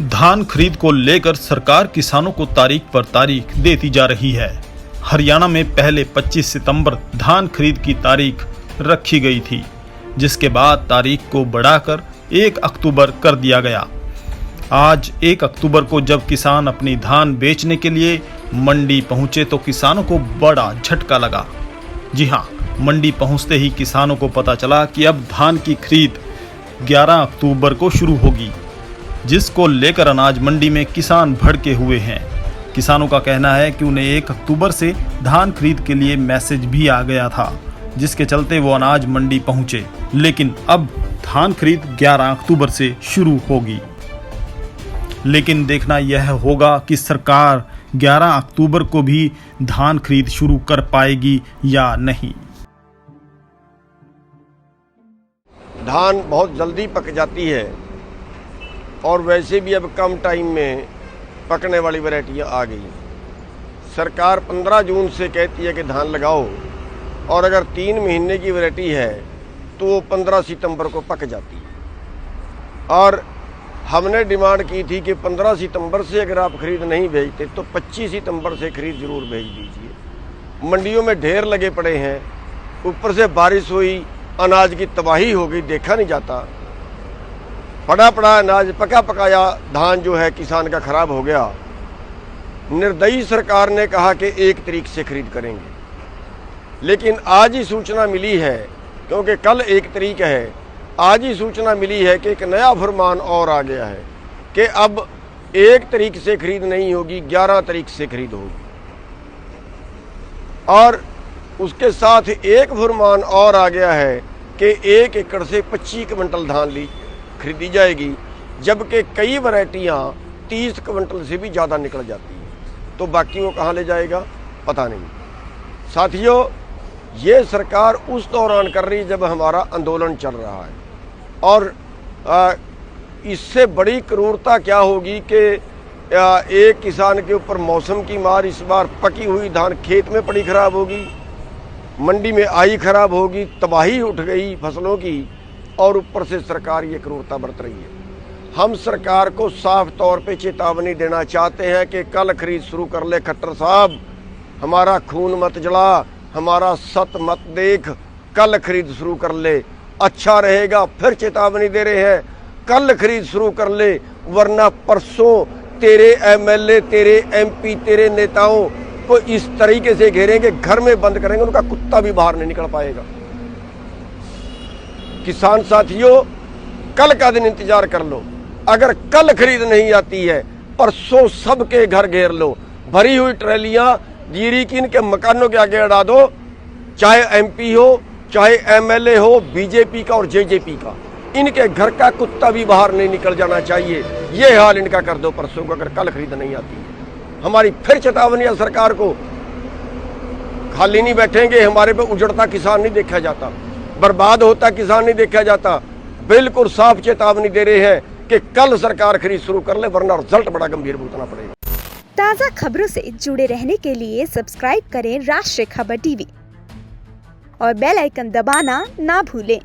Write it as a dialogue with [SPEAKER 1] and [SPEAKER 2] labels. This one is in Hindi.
[SPEAKER 1] धान खरीद को लेकर सरकार किसानों को तारीख पर तारीख देती जा रही है। हरियाणा में पहले 25 सितंबर धान खरीद की तारीख रखी गई थी, जिसके बाद तारीख को बढ़ाकर 1 अक्टूबर कर दिया गया। आज 1 अक्टूबर को जब किसान अपनी धान बेचने के लिए मंडी पहुंचे तो किसानों को बड़ा झटका लगा। जी हां, मंडी पहुंचते ही किसानों को पता चला कि अब धान की खरीद 11 अक्टूबर को शुरू होगी, जिसको लेकर अनाज मंडी में किसान भड़के हुए हैं। किसानों का कहना है कि उन्हें 1 अक्टूबर से धान खरीद के लिए मैसेज भी आ गया था, जिसके चलते वो अनाज मंडी पहुंचे, लेकिन अब धान खरीद 11 अक्टूबर से शुरू होगी। लेकिन देखना यह होगा कि सरकार 11 अक्टूबर को भी धान खरीद शुरू कर पाएगी या नहीं।
[SPEAKER 2] धान बहुत जल्दी पक जाती है और वैसे भी अब कम टाइम में पकने वाली वैरायटियाँ आ गई। सरकार 15 जून से कहती है कि धान लगाओ, और अगर 3 महीने की वैरायटी है तो वो 15 सितंबर को पक जाती है। और हमने डिमांड की थी कि 15 सितंबर से अगर आप खरीद नहीं भेजते तो 25 सितंबर से खरीद जरूर भेज दीजिए। मंडियों में ढेर लगे पड़े हैं, ऊपर से बारिश हुई, अनाज की तबाही हो गई, देखा नहीं जाता। पड़ा पड़ा अनाज, पका पकाया धान जो है किसान का खराब हो गया। निर्दयी सरकार ने कहा कि 1 तारीख से खरीद करेंगे, लेकिन आज ही सूचना मिली है, क्योंकि कल 1 तारीख है, आज ही सूचना मिली है कि एक नया फरमान और आ गया है कि अब 1 तारीख से खरीद नहीं होगी, 11 तारीख से खरीद होगी। और उसके साथ एक फरमान और आ गया है कि 1 एकड़ से 25 क्विंटल धान खरीदी जाएगी, जबकि कई वैरायटियाँ 30 क्विंटल से भी ज़्यादा निकल जाती हैं। तो बाकी वो कहाँ ले जाएगा पता नहीं। साथियों, ये सरकार उस दौरान कर रही जब हमारा आंदोलन चल रहा है, और इससे बड़ी क्रूरता क्या होगी कि एक किसान के ऊपर मौसम की मार, इस बार पकी हुई धान खेत में पड़ी खराब होगी, मंडी में आई खराब होगी, तबाही उठ गई फसलों की, और ऊपर से सरकार ये क्रूरता बरत रही है। हम सरकार को साफ तौर पे चेतावनी देना चाहते हैं कि कल खरीद शुरू कर ले खट्टर साहब, हमारा खून मत जला, हमारा सत मत देख, कल खरीद शुरू कर ले, अच्छा रहेगा। फिर चेतावनी दे रहे हैं, कल खरीद शुरू कर ले, वरना परसों तेरे एमएलए, तेरे एमपी, तेरे नेताओं को इस तरीके से घेरेंगे, घर में बंद करेंगे, उनका कुत्ता भी बाहर नहीं निकल पाएगा। किसान साथियों, कल का दिन इंतजार कर लो। अगर कल खरीद नहीं आती है, परसों सबके घर घेर लो, भरी हुई ट्रैलियां जीरी की इनके मकानों के आगे अड़ा दो, चाहे एमपी हो, चाहे एमएलए हो, बीजेपी का और जेजेपी का, इनके घर का कुत्ता भी बाहर नहीं निकल जाना चाहिए। ये हाल इनका कर दो परसों को, अगर कल खरीद नहीं आती है। हमारी फिर चेतावनी है सरकार को, खाली नहीं बैठेंगे, हमारे पे उजड़ता किसान नहीं देखा जाता, बर्बाद होता किसान नहीं देखा जाता। बिल्कुल साफ चेतावनी दे रहे हैं कि कल सरकार खरीद शुरू कर ले, वरना रिजल्ट बड़ा गंभीर भुगतना पड़ेगा।
[SPEAKER 3] ताज़ा खबरों से जुड़े रहने के लिए सब्सक्राइब करें राष्ट्रीय खबर टीवी और बेल आइकन दबाना ना भूलें।